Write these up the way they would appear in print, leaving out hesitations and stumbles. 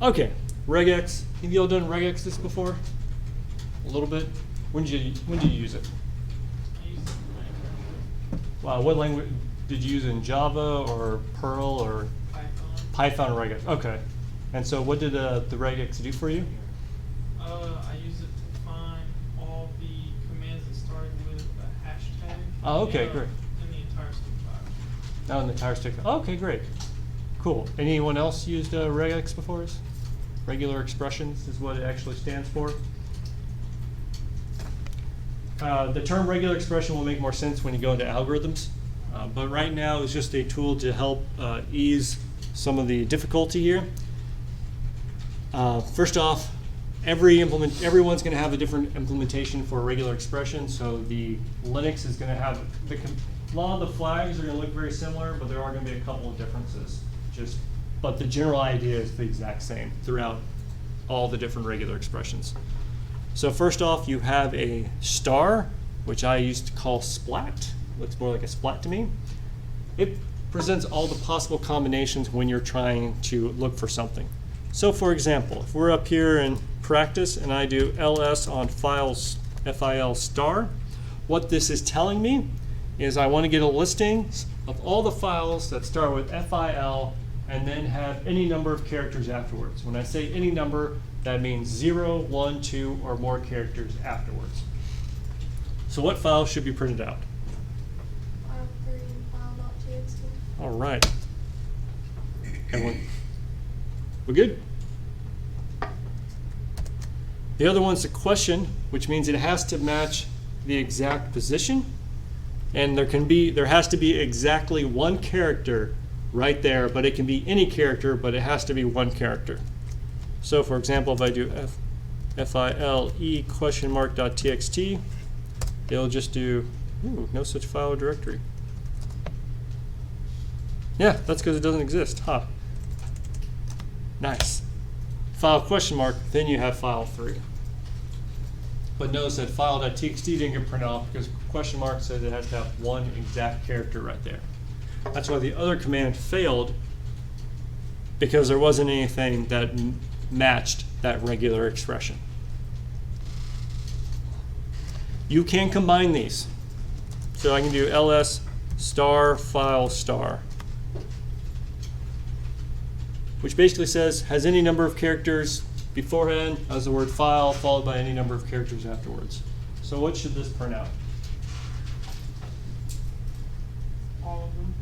Okay, regex. Have you all done regex this before? A little bit. When did you use it? I used it in Minecraft. Wow, what language did you use it in Java or Perl or Python. Python regex? Okay. And so what did the regex do for you? I use it to find all the commands that started with a hashtag. Oh, okay, great. In the entire stick file. Oh, in the entire stick. Oh, okay, great. Cool. Anyone else used regex before us? Regular expressions is what it actually stands for. The term regular expression will make more sense when you go into algorithms, but right now it's just a tool to help ease some of the difficulty here. First off, everyone's going to have a different implementation for a regular expression, so the Linux is going to have, a lot of the flags are going to look very similar, but there are going to be a couple of differences. But the general idea is the exact same throughout all the different regular expressions. So first off, you have a star, which I used to call splat. Looks more like a splat to me. It presents all the possible combinations when you're trying to look for something. So for example, if we're up here in practice and I do ls on files fil star, what this is telling me is I want to get a listing of all the files that start with fil and then have any number of characters afterwards. When I say any number, that means 0, 1, 2, or more characters afterwards. So what files should be printed out? File3 and file.txt. All right. Everyone, we're good? The other one's a question, which means it has to match the exact position, and there has to be exactly one character right there, but it can be any character, but it has to be one character. So for example, if I do file question mark .txt, it'll just do, no such file or directory. Yeah, that's because it doesn't exist, huh? Nice. File question mark, then you have file 3. But notice that file.txt didn't get printed off because question mark says it has to have one exact character right there. That's why the other command failed, because there wasn't anything that matched that regular expression. You can combine these. So I can do ls star file star, which basically says has any number of characters beforehand as the word file followed by any number of characters afterwards. So what should this print out? All of them.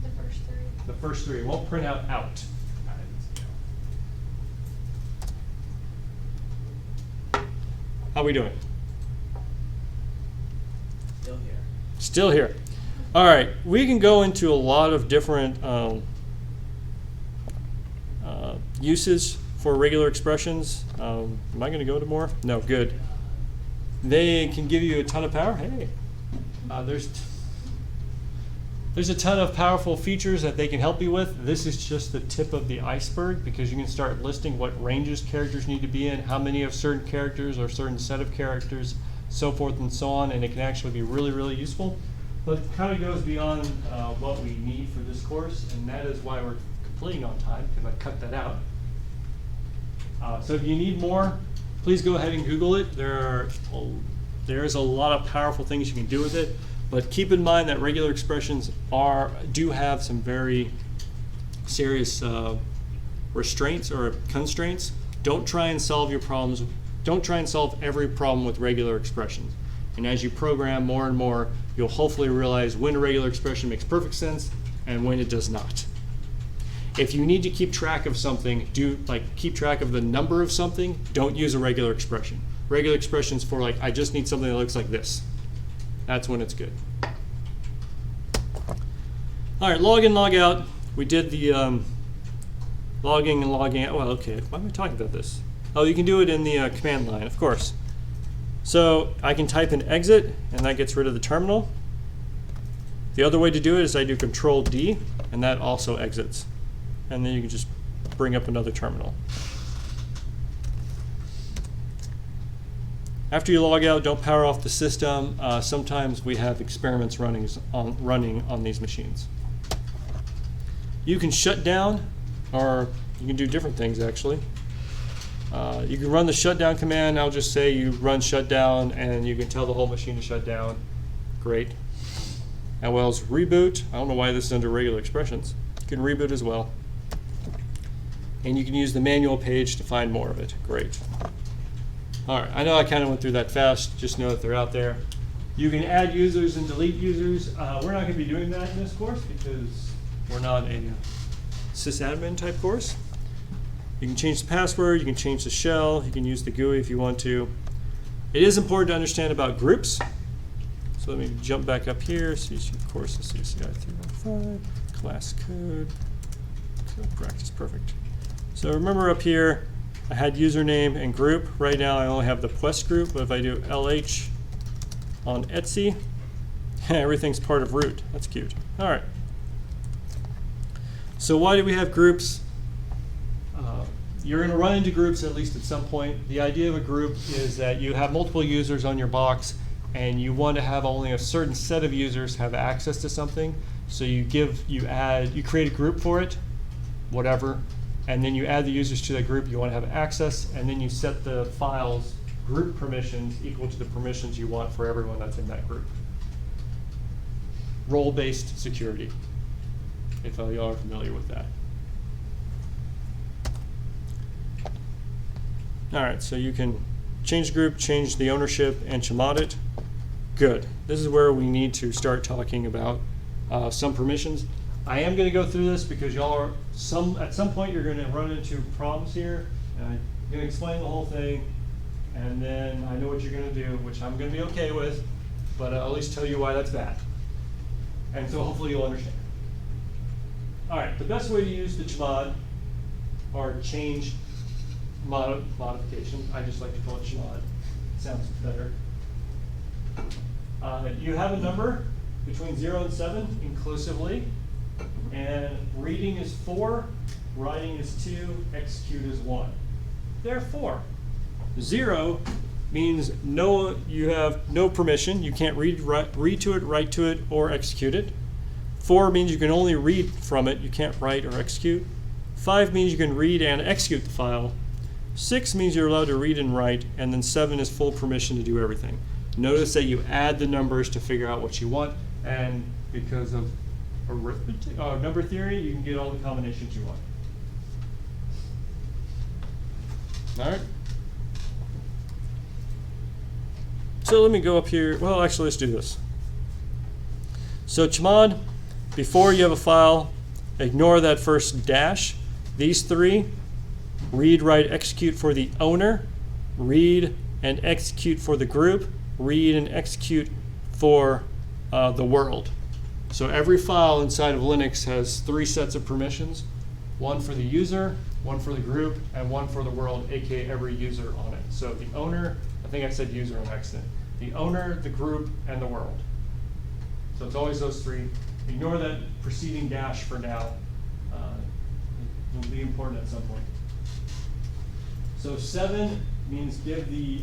The first 3. The first 3. It won't print out out. How are we doing? Still here. Still here. All right, we can go into a lot of different uses for regular expressions. Am I going to go to more? No, good. They can give you a ton of power. Hey, there's a ton of powerful features that they can help you with. This is just the tip of the iceberg because you can start listing what ranges characters need to be in, how many of certain characters or certain set of characters, so forth and so on, and it can actually be really, really useful. But it kind of goes beyond what we need for this course, and that is why we're completing on time, because I cut that out. So if you need more, please go ahead and Google it. There's a lot of powerful things you can do with it, but keep in mind that regular expressions do have some very serious restraints or constraints. Don't try and solve your problems. Don't try and solve every problem with regular expressions. And as you program more and more, you'll hopefully realize when a regular expression makes perfect sense and when it does not. If you need to keep track of something, keep track of the number of something, don't use a regular expression. Regular expressions for I just need something that looks like this. That's when it's good. All right, log in, log out. We did the logging and logging out. Well, okay, why am I talking about this? Oh, you can do it in the command line, of course. So I can type in exit, and that gets rid of the terminal. The other way to do it is I do Control D, and that also exits. And then you can just bring up another terminal. After you log out, don't power off the system. Sometimes we have experiments running on these machines. You can shut down or you can do different things actually. You can run the shutdown command. I'll just say you run shutdown and you can tell the whole machine to shut down. Great. As well as reboot. I don't know why this is under regular expressions. You can reboot as well. And you can use the manual page to find more of it. Great. All right, I know I kind of went through that fast. Just know that they're out there. You can add users and delete users. We're not going to be doing that in this course because we're not a sysadmin type course. You can change the password, you can change the shell, you can use the GUI if you want to. It is important to understand about groups. So let me jump back up here, CC courses, CCI 315, class code, practice, perfect. So remember up here, I had username and group. Right now I only have the Quest group, but if I do LH on Etsy, everything's part of root. That's cute. All right. So why do we have groups? You're going to run into groups at least at some point. The idea of a group is that you have multiple users on your box and you want to have only a certain set of users have access to something. So you create a group for it, whatever, and then you add the users to that group you want to have access, and then you set the file's group permissions equal to the permissions you want for everyone that's in that group. Role-based security, if y'all are familiar with that. All right, so you can change the group, change the ownership, and chmod it. Good. This is where we need to start talking about some permissions. I am going to go through this because y'all are at some point you're going to run into problems here. And I'm going to explain the whole thing, and then I know what you're going to do, which I'm going to be okay with, but I'll at least tell you why that's bad. And so hopefully you'll understand. All right, the best way to use the chmod or change modification, I just like to call it chmod. Sounds better. You have a number between 0 and 7 inclusively, and reading is 4, writing is 2, execute is 1. Therefore, 0 means you have no permission. You can't read to it, write to it, or execute it. 4 means you can only read from it. You can't write or execute. 5 means you can read and execute the file. 6 means you're allowed to read and write, and then 7 is full permission to do everything. Notice that you add the numbers to figure out what you want, and because of arithmetic, number theory, you can get all the combinations you want. All right. So let me go up here. Well, actually, let's do this. So chmod, before you have a file, ignore that first dash. These 3. Read, write, execute for the owner, read and execute for the group, read and execute for the world. So every file inside of Linux has 3 sets of permissions, one for the user, one for the group, and one for the world, aka every user on it. So the owner, I think I said user on accident, the owner, the group, and the world. So it's always those 3. Ignore that preceding dash for now. It will be important at some point. So 7 means give the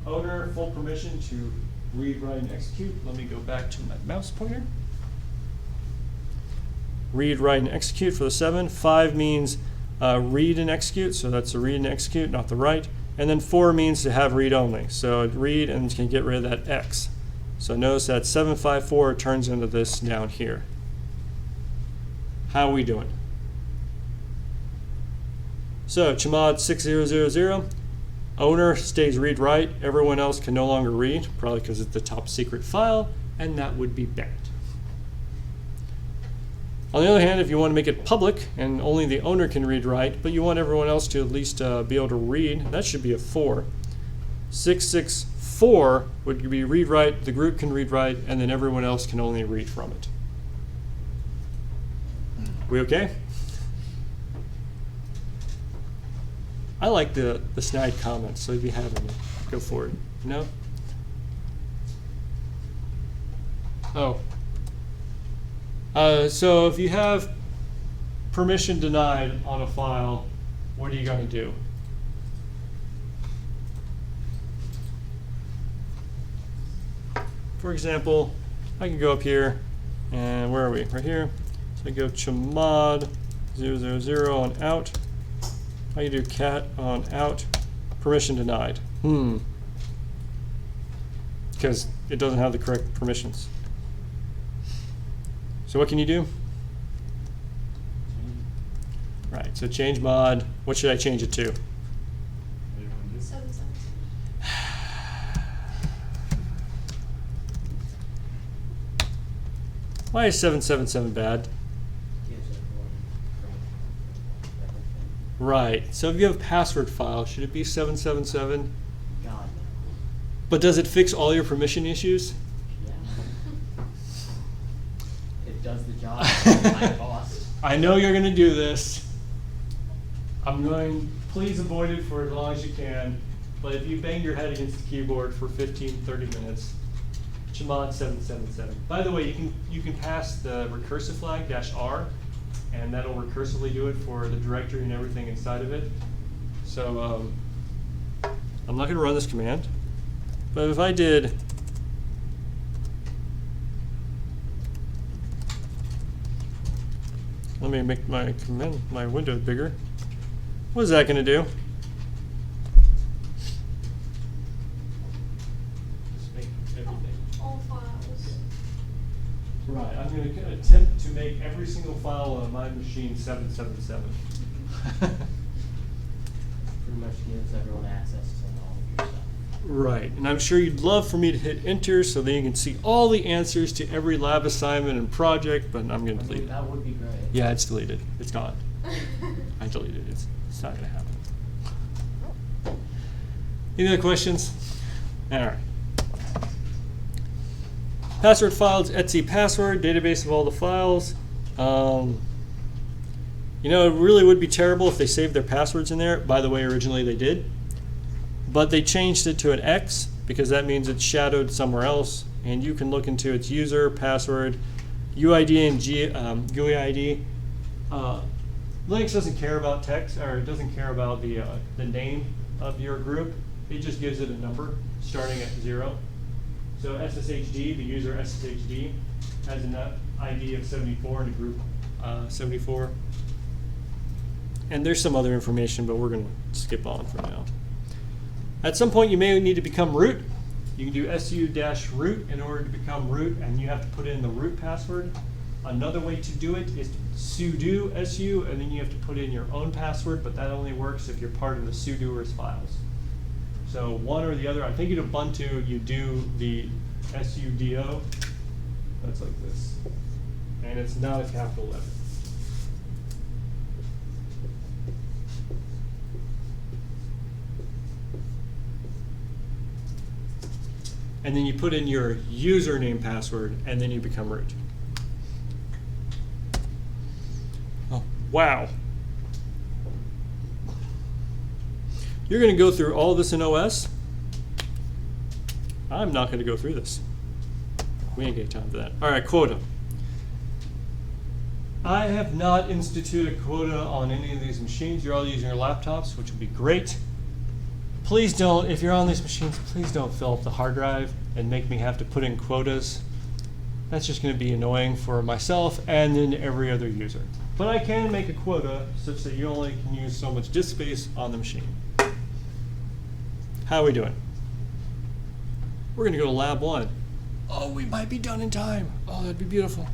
owner full permission to read, write, and execute. Let me go back to my mouse pointer. Read, write, and execute for the 7. 5 means read and execute, so that's the read and execute, not the write. And then 4 means to have read only. So read and you can get rid of that X. So notice that 754 turns into this down here. How are we doing? So chmod 6000, owner stays read write, everyone else can no longer read, probably because it's the top secret file, and that would be bad. On the other hand, if you want to make it public and only the owner can read write, but you want everyone else to at least be able to read, that should be a 4. 664 would be read write, the group can read write, and then everyone else can only read from it. We okay? I like the snide comments, so if you have any, go for it. No? Oh. So if you have permission denied on a file, what are you going to do? For example, I can go up here, and where are we? Right here. So I go chmod 000 on out. How you do cat on out? Permission denied. Because it doesn't have the correct permissions. So what can you do? Right, so change mod. What should I change it to? 777. Why is 777 bad? Right, so if you have a password file, should it be 777? God, no. But does it fix all your permission issues? Yeah. It does the job at high cost. I know you're going to do this. I'm going, please avoid it for as long as you can. But if you bang your head against the keyboard for 15, 30 minutes, chmod 777. By the way, you can pass the recursive flag -R, and that'll recursively do it for the directory and everything inside of it. So I'm not going to run this command, but if I did let me make my window bigger. What is that going to do? Just make everything. All files. Right, I'm going to attempt to make every single file on my machine 777. Pretty much gives everyone access to all of your stuff. Right, and I'm sure you'd love for me to hit enter so then you can see all the answers to every lab assignment and project, but I'm going to delete it. That would be great. Yeah, it's deleted. It's gone. I deleted it. It's not going to happen. Any other questions? All right. Password files, etc password, database of all the files. You know, it really would be terrible if they saved their passwords in there. By the way, originally they did. But they changed it to an X because that means it's shadowed somewhere else. And you can look into its user, password, UID, and GUID. Linux doesn't care about text, or it doesn't care about the name of your group. It just gives it a number starting at 0. So SSHD, the user SSHD, has an ID of 74 and a group 74. And there's some other information, but we're going to skip on for now. At some point, you may need to become root. You can do su-root in order to become root, and you have to put in the root password. Another way to do it is sudo su, and then you have to put in your own password, but that only works if you're part of the sudoers files. So one or the other. I think in Ubuntu, you do the sudo. That's like this. And it's not a capital letter. And then you put in your username password, and then you become root. Oh, wow. You're going to go through all this in OS? I'm not going to go through this. We ain't got time for that. All right, quota. I have not instituted a quota on any of these machines. You're all using your laptops, which would be great. Please don't, if you're on these machines, please don't fill up the hard drive and make me have to put in quotas. That's just going to be annoying for myself and then every other user. But I can make a quota such that you only can use so much disk space on the machine. How are we doing? We're going to go to lab 1. Oh, we might be done in time. Oh, that'd be beautiful.